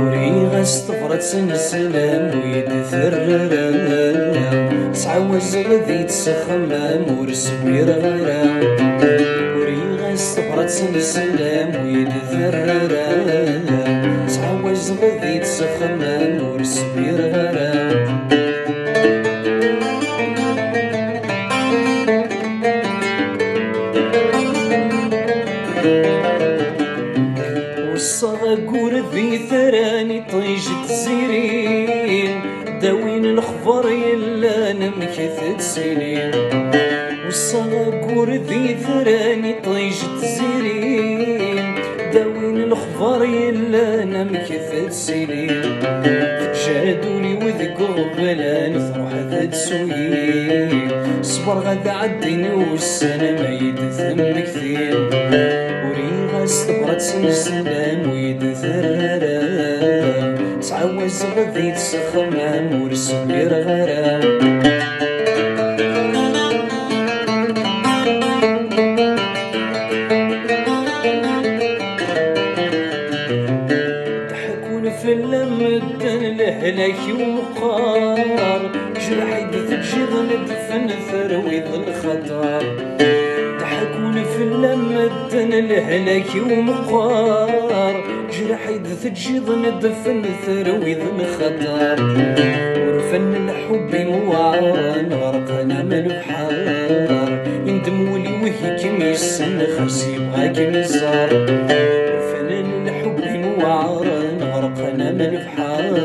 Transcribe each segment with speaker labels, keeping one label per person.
Speaker 1: وريغ استفرد سنسلام ويدثرر سعوز غذي تسخمام ورسبير غرا وريغ استفرد سنسلام ويدثرر سعوز غذي تسخمام ورسبير غرا والصغور ذي ثراني طيج تزيرين داوين الخبر يلا نمكث سنين والصغور ذي ثراني طيج تزيرين داوين الخبر يلا نمكث سنين جادولي وذكر بلا نفرح ذات سوين صبر غدا عدين والسنة ما يدثم كثير وريغ استبرد سنسلام ويدثرر تعوز غذي تسخمام ورسبير غرا ضحكون في اللمدن لهلاك ومقار جرح يدثجر ندفن ثروي الخطر ضحكون في اللمدن لهلاك ومقار جرح يدثجر ندفن ثروي الخطر ورفن الحب موعر غرقنا من البحر يندم ولي وهيك ميسن خرسي بغاك مزار ورفن الحب موعر غرقنا من البحر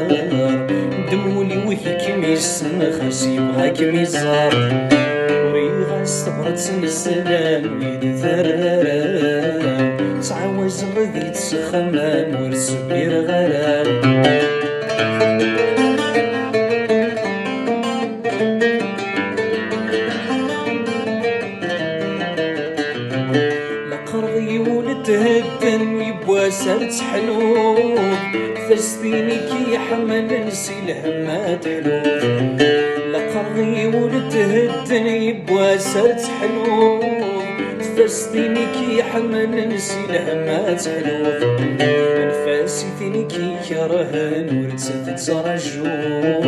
Speaker 1: يندم ولي وهيك ميسن خرسي بغاك مزار وريغ استبرد سنسلام ويدثرر تعوز غذي تسخمام ورسبير غرام لقرغي ولتهدن ويبوا سرت حلوب فلسطيني كي يحمل نسي الهمات حلوب لقرغي ولتهدن يبوا سرت حلوب فلسطيني كي يحمل نسي الهمات حلوب انفاسي ثيني كي كرهن ورتسد ترجوف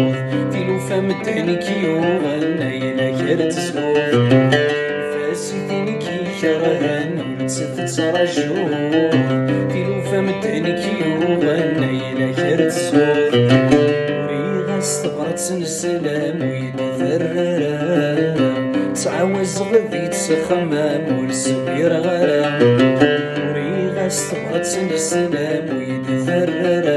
Speaker 1: في لوفا مدهني كي يوغن يلا كرت سلوف انفاسي ثيني كي كرهن ورتسد ترجوف في لوفا مدهني كي يوغن يلا كرت سلوف وريغ استبرد سنسلام ويدثرر تعوز غذي تسخمام ورسبير غرام وريغ استبرد سنسلام ويدثرر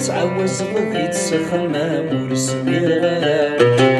Speaker 1: تعوز غذي تسخمام ورسبير غرام